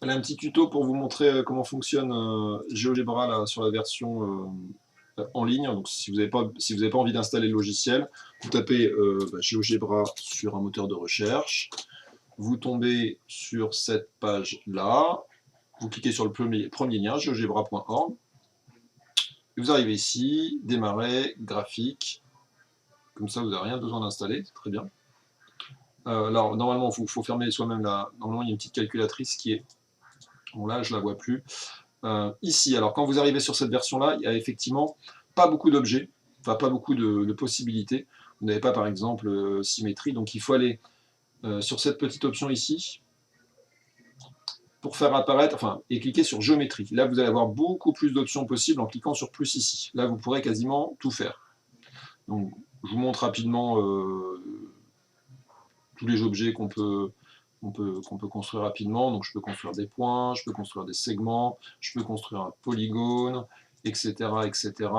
Elle a un petit tuto pour vous montrer comment fonctionne GeoGebra là, sur la version en ligne. Donc, si vous n'avez pas envie d'installer le logiciel, vous tapez GeoGebra sur un moteur de recherche. Vous tombez sur cette page-là. Vous cliquez sur le premier lien, geogebra.org. Vous arrivez ici, démarrer, graphique. Comme ça, vous n'avez rien besoin d'installer, c'est très bien. Alors, normalement, il faut fermer soi-même la... Normalement, il y a une petite calculatrice qui est... Bon, là, je ne la vois plus. Ici, alors, quand vous arrivez sur cette version-là, il n'y a effectivement pas beaucoup d'objets, enfin, pas beaucoup de possibilités. Vous n'avez pas, par exemple, symétrie. Donc, il faut aller sur cette petite option ici, pour faire apparaître, enfin, et cliquer sur géométrie. Là, vous allez avoir beaucoup plus d'options possibles en cliquant sur plus ici. Là, vous pourrez quasiment tout faire. Donc, je vous montre rapidement tous les objets qu'on peut construire rapidement. Donc, je peux construire des points, je peux construire des segments, je peux construire un polygone, etc. etc.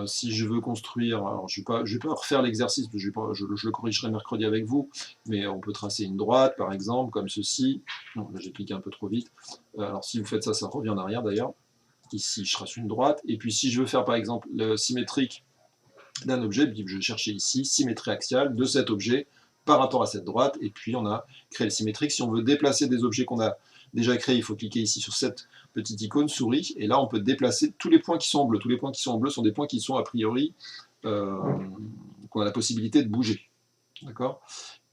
Si je veux construire, alors je ne vais pas refaire l'exercice, je le corrigerai mercredi avec vous, mais on peut tracer une droite, par exemple, comme ceci. Non, là j'ai cliqué un peu trop vite. Alors si vous faites ça, ça revient en arrière d'ailleurs. Ici, je trace une droite. Et puis si je veux faire, par exemple, le symétrique d'un objet, je vais chercher ici, symétrie axiale de cet objet par rapport à cette droite, et puis on a créé le symétrique. Si on veut déplacer des objets qu'on a déjà créés, il faut cliquer ici sur cette petite icône souris, et là on peut déplacer tous les points qui sont en bleu. Tous les points qui sont en bleu sont des points qui sont a priori qu'on a la possibilité de bouger. D'accord?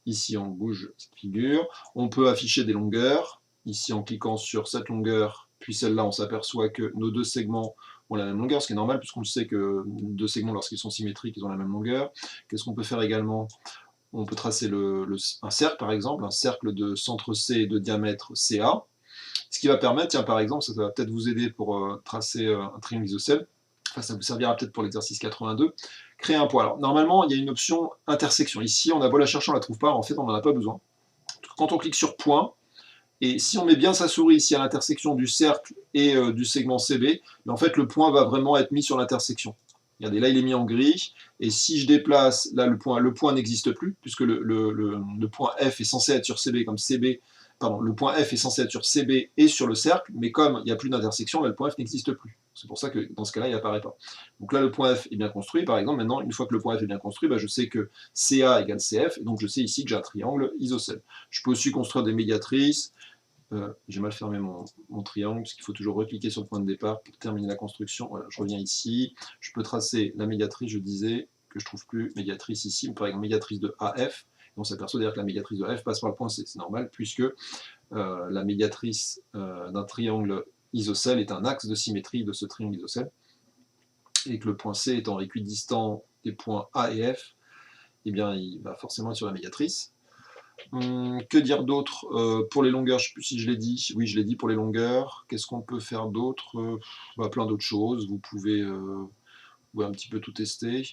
Ici on bouge cette figure. On peut afficher des longueurs. Ici en cliquant sur cette longueur, puis celle-là, on s'aperçoit que nos deux segments ont la même longueur, ce qui est normal puisqu'on sait que deux segments, lorsqu'ils sont symétriques, ils ont la même longueur. Qu'est-ce qu'on peut faire également? On peut tracer un cercle, par exemple, un cercle de centre C et de diamètre CA, ce qui va permettre, tiens, par exemple, ça va peut-être vous aider pour tracer un triangle isocèle, enfin, ça vous servira peut-être pour l'exercice 82, créer un point. Alors, normalement, il y a une option intersection. Ici, on a beau la chercher, on ne la trouve pas, en fait, on n'en a pas besoin. Quand on clique sur point, et si on met bien sa souris ici à l'intersection du cercle et du segment CB, en fait, le point va vraiment être mis sur l'intersection. Regardez, là, il est mis en gris. Et si je déplace, là, le point n'existe plus, puisque le point F est censé être sur CB, comme CB, pardon, le point F est censé être sur CB et sur le cercle, mais comme il n'y a plus d'intersection, là, le point F n'existe plus. C'est pour ça que dans ce cas-là, il n'apparaît pas. Donc là, le point F est bien construit, par exemple. Maintenant, une fois que le point F est bien construit, je sais que CA égale CF, et donc je sais ici que j'ai un triangle isocèle. Je peux aussi construire des médiatrices. J'ai mal fermé mon triangle, parce qu'il faut toujours recliquer sur le point de départ pour terminer la construction. Voilà, je reviens ici. Je peux tracer la médiatrice, je disais, que je ne trouve plus médiatrice ici, par exemple médiatrice de AF. Et on s'aperçoit d'ailleurs que la médiatrice de F passe par le point C. C'est normal, puisque la médiatrice d'un triangle isocèle est un axe de symétrie de ce triangle isocèle. Et que le point C étant équidistant des points A et F, eh bien, il va forcément être sur la médiatrice. Que dire d'autre pour les longueurs? Je ne sais plus si je l'ai dit. Oui, je l'ai dit pour les longueurs. Qu'est-ce qu'on peut faire d'autre? Plein d'autres choses. Vous pouvez un petit peu tout tester.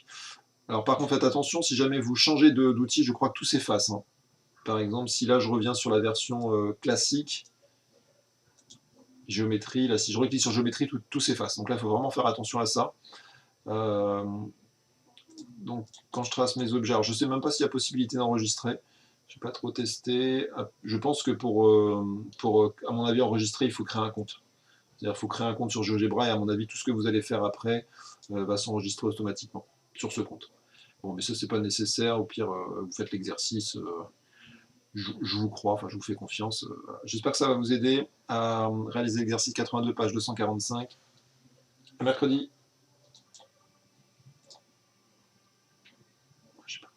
Alors par contre, faites attention, si jamais vous changez d'outil, je crois que tout s'efface. Hein. Par exemple, si là je reviens sur la version classique, géométrie, là si je reclique sur géométrie, tout s'efface. Donc là, il faut vraiment faire attention à ça. Donc quand je trace mes objets, alors je ne sais même pas s'il y a possibilité d'enregistrer. Je n'ai pas trop testé. Je pense que pour, à mon avis, enregistrer, il faut créer un compte. C'est-à-dire qu'il faut créer un compte sur GeoGebra et à mon avis, tout ce que vous allez faire après va s'enregistrer automatiquement sur ce compte. Bon, mais ça, c'est pas nécessaire. Au pire, vous faites l'exercice. Je vous crois, enfin, je vous fais confiance. J'espère que ça va vous aider à réaliser l'exercice 82, page 245. À mercredi. Je sais pas,